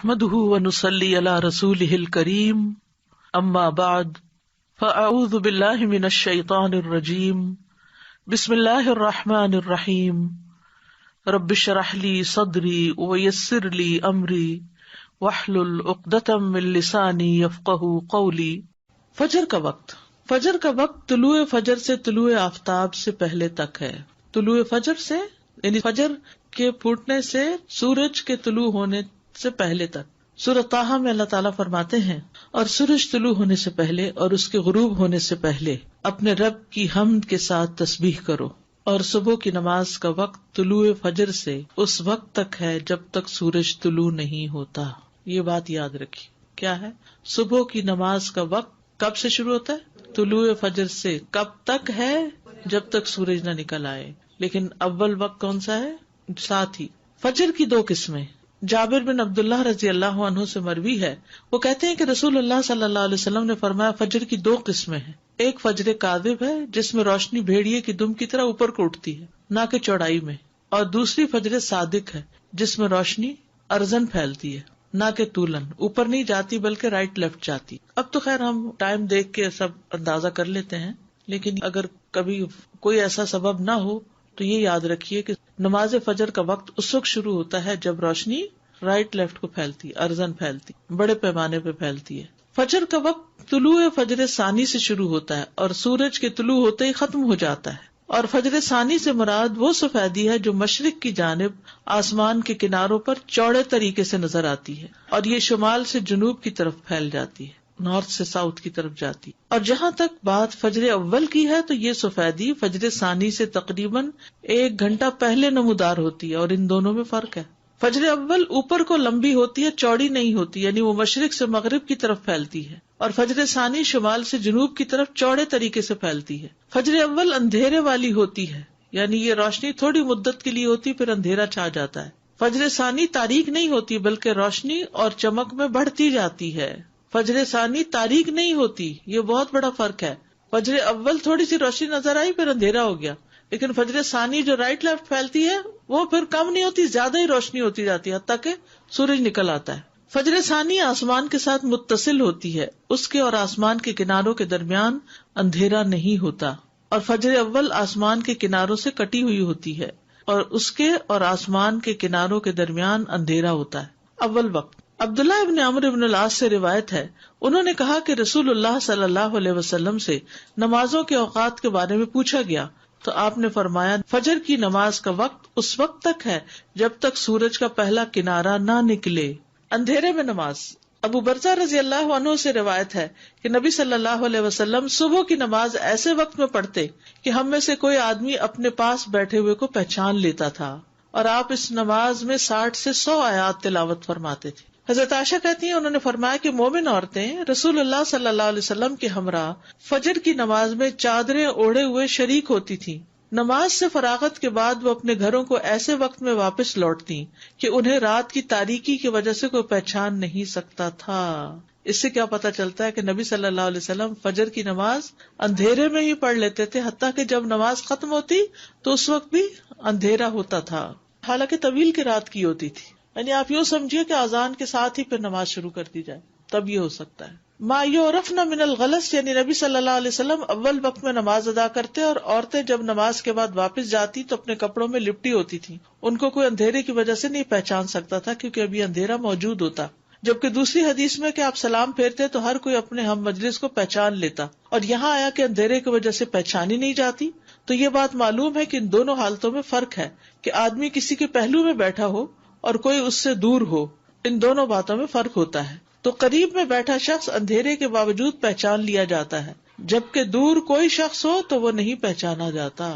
نحمده ونصلي على رسوله الكريم اما بعد فاعوذ بالله من الشيطان الرجيم بسم الله الرحمن الرحيم رب اشرح لي صدري ويسر لي امري واحلل عقدة من لساني يفقهوا قولي۔ فجر کا وقت طلوع فجر سے طلوع آفتاب سے پہلے تک ہے۔ طلوع فجر سے یعنی فجر کے پھوٹنے سے سورج کے طلوع ہونے سے پہلے تک۔ سورۃ طٰہٰ میں اللہ تعالیٰ فرماتے ہیں اور سورج طلوع ہونے سے پہلے اور اس کے غروب ہونے سے پہلے اپنے رب کی حمد کے ساتھ تسبیح کرو، اور صبح کی نماز کا وقت طلوع فجر سے اس وقت تک ہے جب تک سورج طلوع نہیں ہوتا۔ یہ بات یاد رکھی، کیا ہے؟ صبح کی نماز کا وقت کب سے شروع ہوتا ہے؟ طلوع فجر سے۔ کب تک ہے؟ جب تک سورج نہ نکل آئے۔ لیکن اول وقت کون سا ہے؟ ساتھ ہی فجر کی دو قسمیں۔ جابر بن عبداللہ رضی اللہ عنہ سے مروی ہے، وہ کہتے ہیں کہ رسول اللہ صلی اللہ علیہ وسلم نے فرمایا فجر کی دو قسمیں ہیں، ایک فجر کاذب ہے جس میں روشنی بھیڑیے کی دم کی طرح اوپر کو اٹھتی ہے نہ کہ چوڑائی میں، اور دوسری فجر صادق ہے جس میں روشنی ارزن پھیلتی ہے نہ کہ طولن، اوپر نہیں جاتی بلکہ رائٹ لیفٹ جاتی۔ اب تو خیر ہم ٹائم دیکھ کے سب اندازہ کر لیتے ہیں، لیکن اگر کبھی کوئی ایسا سبب نہ ہو تو یہ یاد رکھیے کہ نماز فجر کا وقت اس وقت شروع ہوتا ہے جب روشنی رائٹ لیفٹ کو پھیلتی، ارزن پھیلتی، بڑے پیمانے پہ پھیلتی ہے۔ فجر کا وقت طلوع فجر ثانی سے شروع ہوتا ہے اور سورج کے طلوع ہوتے ہی ختم ہو جاتا ہے، اور فجر ثانی سے مراد وہ سفیدی ہے جو مشرق کی جانب آسمان کے کناروں پر چوڑے طریقے سے نظر آتی ہے، اور یہ شمال سے جنوب کی طرف پھیل جاتی ہے، نارتھ سے ساؤتھ کی طرف جاتی۔ اور جہاں تک بات فجر اول کی ہے تو یہ سفیدی فجر ثانی سے تقریباً 1 گھنٹہ پہلے نمودار ہوتی ہے، اور ان دونوں میں فرق ہے۔ فجر اول اوپر کو لمبی ہوتی ہے، چوڑی نہیں ہوتی، یعنی وہ مشرق سے مغرب کی طرف پھیلتی ہے، اور فجر ثانی شمال سے جنوب کی طرف چوڑے طریقے سے پھیلتی ہے۔ فجر اول اندھیرے والی ہوتی ہے، یعنی یہ روشنی تھوڑی مدت کے لیے ہوتی پھر اندھیرا چھا جاتا ہے۔ فجر ثانی تاریک نہیں ہوتی بلکہ روشنی اور چمک میں بڑھتی جاتی ہے۔ فجر ثانی تاریک نہیں ہوتی، یہ بہت بڑا فرق ہے۔ فجر اول تھوڑی سی روشنی نظر آئی پھر اندھیرا ہو گیا، لیکن فجر ثانی جو رائٹ لیفٹ پھیلتی ہے وہ پھر کم نہیں ہوتی، زیادہ ہی روشنی ہوتی جاتی ہے حتیٰ کہ سورج نکل آتا ہے۔ فجر ثانی آسمان کے ساتھ متصل ہوتی ہے، اس کے اور آسمان کے کناروں کے درمیان اندھیرا نہیں ہوتا، اور فجر اول آسمان کے کناروں سے کٹی ہوئی ہوتی ہے اور اس کے اور آسمان کے کناروں کے درمیان اندھیرا ہوتا ہے۔ اول وقت عبداللہ ابن عمرو ابن العاص سے روایت ہے، انہوں نے کہا کہ رسول اللہ صلی اللہ علیہ وسلم سے نمازوں کے اوقات کے بارے میں پوچھا گیا تو آپ نے فرمایا فجر کی نماز کا وقت اس وقت تک ہے جب تک سورج کا پہلا کنارہ نہ نکلے۔ اندھیرے میں نماز۔ ابو برزہ رضی اللہ عنہ سے روایت ہے کہ نبی صلی اللہ علیہ وسلم صبح کی نماز ایسے وقت میں پڑھتے کہ ہم میں سے کوئی آدمی اپنے پاس بیٹھے ہوئے کو پہچان لیتا تھا، اور آپ اس نماز میں 60 سے 100 آیات تلاوت فرماتے تھے۔ حضرت عائشہ کہتی ہیں انہوں نے فرمایا کہ مومن عورتیں رسول اللہ صلی اللہ علیہ وسلم کے ہمراہ فجر کی نماز میں چادریں اوڑھے ہوئے شریک ہوتی تھیں۔ نماز سے فراغت کے بعد وہ اپنے گھروں کو ایسے وقت میں واپس لوٹتی کہ انہیں رات کی تاریکی کی وجہ سے کوئی پہچان نہیں سکتا تھا۔ اس سے کیا پتا چلتا ہے کہ نبی صلی اللہ علیہ وسلم فجر کی نماز اندھیرے میں ہی پڑھ لیتے تھے، حتیٰ کہ جب نماز ختم ہوتی تو اس وقت بھی اندھیرا ہوتا تھا، حالانکہ طویل کی رات کی ہوتی تھی۔ یعنی آپ یوں سمجھیے کہ اذان کے ساتھ ہی پھر نماز شروع کر دی جائے، تب یہ ہو سکتا ہے۔ ما یعرفن من الغلس، یعنی نبی صلی اللہ علیہ وسلم اول وقت میں نماز ادا کرتے، اور عورتیں جب نماز کے بعد واپس جاتی تو اپنے کپڑوں میں لپٹی ہوتی تھیں، ان کو کوئی اندھیرے کی وجہ سے نہیں پہچان سکتا تھا کیونکہ ابھی اندھیرا موجود ہوتا۔ جبکہ دوسری حدیث میں کہ آپ سلام پھیرتے تو ہر کوئی اپنے ہم مجلس کو پہچان لیتا، اور یہاں آیا کہ اندھیرے کی وجہ سے پہچانی نہیں جاتی، تو یہ بات معلوم ہے کہ ان دونوں حالتوں میں فرق ہے کہ آدمی کسی کے پہلو میں بیٹھا ہو اور کوئی اس سے دور ہو، ان دونوں باتوں میں فرق ہوتا ہے۔ تو قریب میں بیٹھا شخص اندھیرے کے باوجود پہچان لیا جاتا ہے، جبکہ دور کوئی شخص ہو تو وہ نہیں پہچانا جاتا،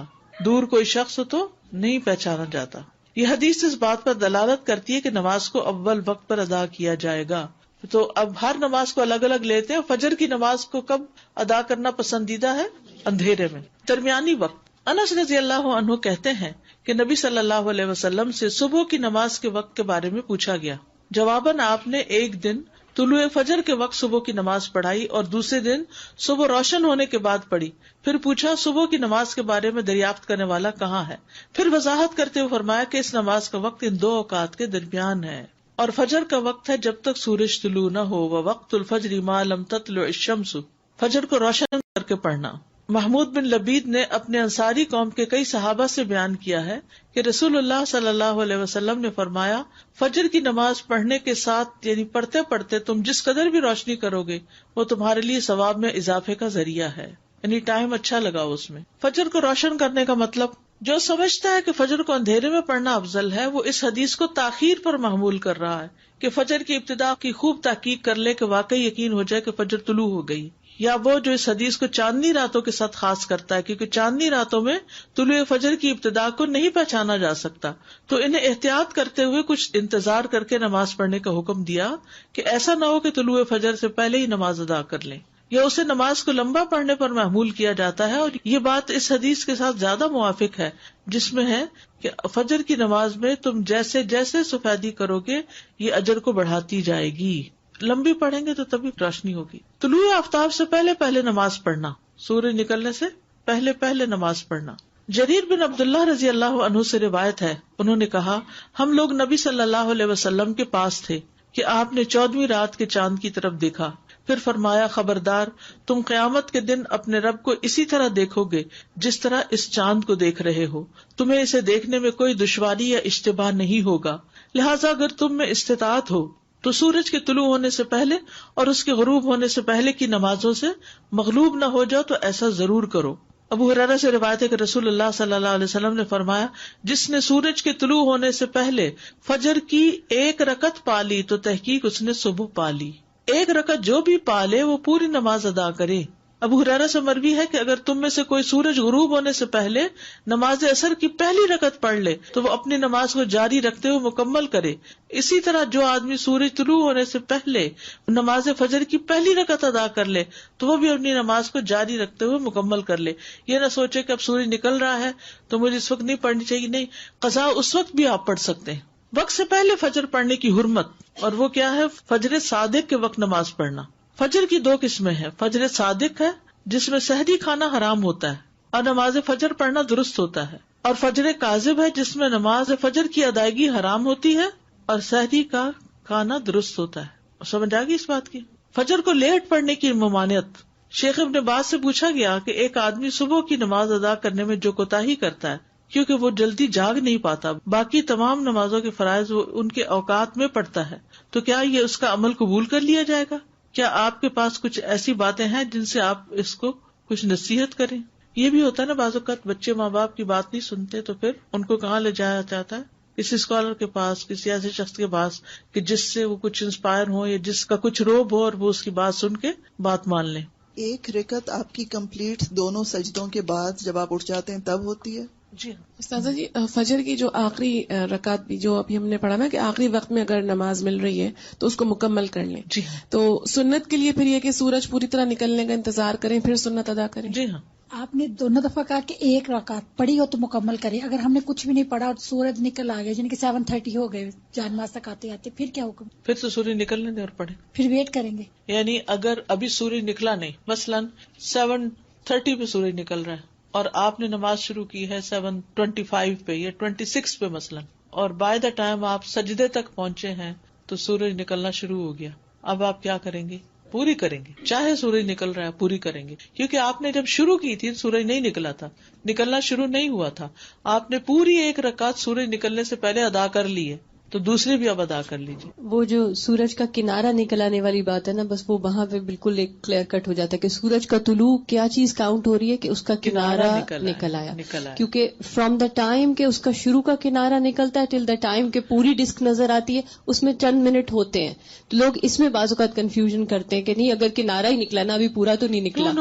دور کوئی شخص ہو تو نہیں پہچانا جاتا۔ یہ حدیث اس بات پر دلالت کرتی ہے کہ نماز کو اول وقت پر ادا کیا جائے گا۔ تو اب ہر نماز کو الگ الگ لیتے ہیں، فجر کی نماز کو کب ادا کرنا پسندیدہ ہے؟ اندھیرے میں۔ درمیانی وقت۔ انس رضی اللہ عنہ کہتے ہیں کہ نبی صلی اللہ علیہ وسلم سے صبح کی نماز کے وقت کے بارے میں پوچھا گیا، جواباً آپ نے ایک دن طلوع فجر کے وقت صبح کی نماز پڑھائی اور دوسرے دن صبح روشن ہونے کے بعد پڑھی۔ پھر پوچھا صبح کی نماز کے بارے میں دریافت کرنے والا کہاں ہے؟ پھر وضاحت کرتے ہوئے فرمایا کہ اس نماز کا وقت ان دو اوقات کے درمیان ہے۔ اور فجر کا وقت ہے جب تک سورج طلوع نہ ہو، ووقت الفجر ما لم تطلع الشمس، فجر کو روشن کر کے پڑھنا۔ محمود بن لبید نے اپنے انصاری قوم کے کئی صحابہ سے بیان کیا ہے کہ رسول اللہ صلی اللہ علیہ وسلم نے فرمایا، فجر کی نماز پڑھنے کے ساتھ یعنی پڑھتے پڑھتے تم جس قدر بھی روشنی کرو گے وہ تمہارے لیے ثواب میں اضافے کا ذریعہ ہے، یعنی ٹائم اچھا لگا اس میں۔ فجر کو روشن کرنے کا مطلب، جو سمجھتا ہے کہ فجر کو اندھیرے میں پڑھنا افضل ہے وہ اس حدیث کو تاخیر پر محمول کر رہا ہے کہ فجر کی ابتدا کی خوب تحقیق کر لے کہ واقعی یقین ہو جائے کہ فجر طلوع ہو گئی، یا وہ جو اس حدیث کو چاندنی راتوں کے ساتھ خاص کرتا ہے کیونکہ چاندنی راتوں میں طلوع فجر کی ابتدا کو نہیں پہچانا جا سکتا، تو انہیں احتیاط کرتے ہوئے کچھ انتظار کر کے نماز پڑھنے کا حکم دیا کہ ایسا نہ ہو کہ طلوع فجر سے پہلے ہی نماز ادا کر لیں، یا اسے نماز کو لمبا پڑھنے پر محمول کیا جاتا ہے۔ اور یہ بات اس حدیث کے ساتھ زیادہ موافق ہے جس میں ہے کہ فجر کی نماز میں تم جیسے جیسے سفیدی کرو گے یہ اجر کو بڑھاتی جائے گی، لمبی پڑھیں گے تو تبھی روشنی ہوگی۔ طلوع آفتاب سے پہلے پہلے نماز پڑھنا، سورج نکلنے سے پہلے پہلے نماز پڑھنا۔ جریر بن عبداللہ رضی اللہ عنہ سے روایت ہے، انہوں نے کہا، ہم لوگ نبی صلی اللہ علیہ وسلم کے پاس تھے کہ آپ نے 14ویں رات کے چاند کی طرف دیکھا، پھر فرمایا، خبردار، تم قیامت کے دن اپنے رب کو اسی طرح دیکھو گے جس طرح اس چاند کو دیکھ رہے ہو، تمہیں اسے دیکھنے میں کوئی دشواری یا اشتباہ نہیں ہوگا، لہٰذا اگر تم میں استطاعت ہو تو سورج کے طلوع ہونے سے پہلے اور اس کے غروب ہونے سے پہلے کی نمازوں سے مغلوب نہ ہو جاؤ تو ایسا ضرور کرو۔ ابو ہریرہ سے روایت ہے کہ رسول اللہ صلی اللہ علیہ وسلم نے فرمایا، جس نے سورج کے طلوع ہونے سے پہلے فجر کی 1 رکعت پا لی تو تحقیق اس نے صبح پا لی، 1 رکعت جو بھی پا لے وہ پوری نماز ادا کرے۔ ابو ہریرہ سے مروی ہے کہ اگر تم میں سے کوئی سورج غروب ہونے سے پہلے نماز عصر کی پہلی رکعت پڑھ لے تو وہ اپنی نماز کو جاری رکھتے ہوئے مکمل کرے، اسی طرح جو آدمی سورج طلوع ہونے سے پہلے نماز فجر کی پہلی رکعت ادا کر لے تو وہ بھی اپنی نماز کو جاری رکھتے ہوئے مکمل کر لے۔ یہ نہ سوچے کہ اب سورج نکل رہا ہے تو مجھے اس وقت نہیں پڑھنی چاہیے، نہیں، قضا اس وقت بھی آپ پڑھ سکتے ہیں۔ وقت سے پہلے فجر پڑھنے کی حرمت، اور وہ کیا ہے؟ فجر صادق کے وقت نماز پڑھنا۔ فجر کی 2 قسمیں ہیں، فجر صادق ہے جس میں سحری کھانا حرام ہوتا ہے اور نماز فجر پڑھنا درست ہوتا ہے، اور فجر کاذب ہے جس میں نماز فجر کی ادائیگی حرام ہوتی ہے اور سحری کا کھانا درست ہوتا ہے۔ سمجھ آ گئی اس بات کی؟ فجر کو لیٹ پڑھنے کی ممانعت، شیخ ابن باز سے پوچھا گیا کہ ایک آدمی صبح کی نماز ادا کرنے میں جو کوتاہی کرتا ہے کیونکہ وہ جلدی جاگ نہیں پاتا، باقی تمام نمازوں کے فرائض وہ ان کے اوقات میں پڑھتا ہے، تو کیا یہ اس کا عمل قبول کر لیا جائے گا؟ کیا آپ کے پاس کچھ ایسی باتیں ہیں جن سے آپ اس کو کچھ نصیحت کریں؟ یہ بھی ہوتا ہے نا، بعض اوقات بچے ماں باپ کی بات نہیں سنتے تو پھر ان کو کہاں لے جایا جاتا ہے؟ کسی اسکالر کے پاس، کسی ایسے شخص کے پاس کہ جس سے وہ کچھ انسپائر ہو یا جس کا کچھ روب ہو اور وہ اس کی بات سن کے بات مان لیں۔ 1 رکعت آپ کی کمپلیٹ دونوں سجدوں کے بعد جب آپ اٹھ جاتے ہیں تب ہوتی ہے؟ جی استاذہ جی، فجر کی جو آخری رکعت بھی جو ابھی ہم نے پڑھا نا کہ آخری وقت میں اگر نماز مل رہی ہے تو اس کو مکمل کر لیں، جی تو سنت کے لیے پھر یہ کہ سورج پوری طرح نکلنے کا انتظار کریں پھر سنت ادا کریں؟ جی ہاں، آپ نے دونوں دفعہ کہا کہ 1 رکعت پڑھی ہو تو مکمل کریں، اگر ہم نے کچھ بھی نہیں پڑھا اور سورج نکل آ گیا یعنی کہ 7:30 ہو گئے جان نماز تک آتے آتے، پھر کیا حکم؟ پھر تو سورج نکلنے دیں اور پڑھیں۔ پھر ویٹ کریں گے؟ یعنی اگر ابھی سورج نکلا نہیں، مثلاً 7:30 پہ سورج نکل رہا ہے اور آپ نے نماز شروع کی ہے 7:25 پہ یا 26 پہ مثلاً، اور بائی دا ٹائم آپ سجدے تک پہنچے ہیں تو سورج نکلنا شروع ہو گیا، اب آپ کیا کریں گے؟ پوری کریں گے، چاہے سورج نکل رہا ہے پوری کریں گے، کیونکہ آپ نے جب شروع کی تھی سورج نہیں نکلا تھا، نکلنا شروع نہیں ہوا تھا، آپ نے پوری 1 رکعت سورج نکلنے سے پہلے ادا کر لی ہے تو دوسری بھی اب ادا کر لیجیے۔ وہ جو سورج کا کنارہ نکل آنے والی بات ہے نا، بس وہ وہاں پہ بالکل ایک کلیئر کٹ ہو جاتا ہے کہ سورج کا طلوع کیا چیز کاؤنٹ ہو رہی ہے کہ اس کا کنارہ نکل آیا، کیونکہ فرام دا ٹائم کہ اس کا شروع کا کنارہ نکلتا ہے ٹل دا ٹائم کہ پوری ڈسک نظر آتی ہے اس میں چند منٹ ہوتے ہیں، تو لوگ اس میں بعض اوقات کنفیوژن کرتے ہیں کہ نہیں اگر کنارہ ہی نکلا نا ابھی پورا تو نہیں نکلا،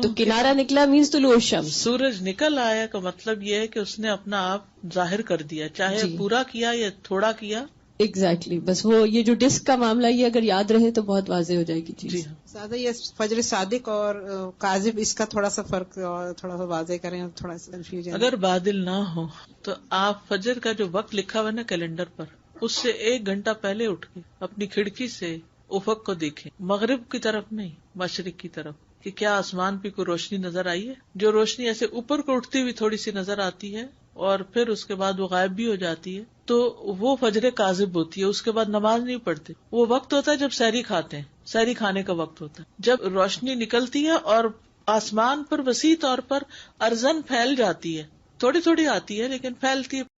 تو کنارہ نکلا مینس طلوع الشمس، سورج نکل آیا کا مطلب یہ ہے کہ اس نے اپنا آپ ظاہر کر دیا، چاہے پورا کیا یا تھوڑا کیا۔ ایگزیکٹلی، بس وہ یہ جو ڈسک کا معاملہ یہ اگر یاد رہے تو بہت واضح ہو جائے گی چیز۔ جی ہاں، زیادہ یہ فجر صادق اور کاذب اس کا تھوڑا سا فرق اور تھوڑا سا واضح کریں، تھوڑا سا کنفیوژن۔ اگر بادل نہ ہو تو آپ فجر کا جو وقت لکھا ہوا نا کیلنڈر پر، اس سے 1 گھنٹہ پہلے اٹھ کے اپنی کھڑکی سے افق کو دیکھیں، مغرب کی طرف نہیں، مشرق کی طرف، کہ کیا آسمان پہ کوئی روشنی نظر آئی ہے۔ جو روشنی ایسے اوپر کو اٹھتی ہوئی تھوڑی سی نظر آتی ہے اور پھر اس کے بعد وہ غائب بھی ہو جاتی ہے، تو وہ فجر کاذب ہوتی ہے، اس کے بعد نماز نہیں پڑھتے. وہ وقت ہوتا ہے جب سحری کھاتے ہیں، سحری کھانے کا وقت ہوتا ہے، جب روشنی نکلتی ہے اور آسمان پر وسیع طور پر ارزن پھیل جاتی ہے، تھوڑی تھوڑی آتی ہے لیکن پھیلتی ہے.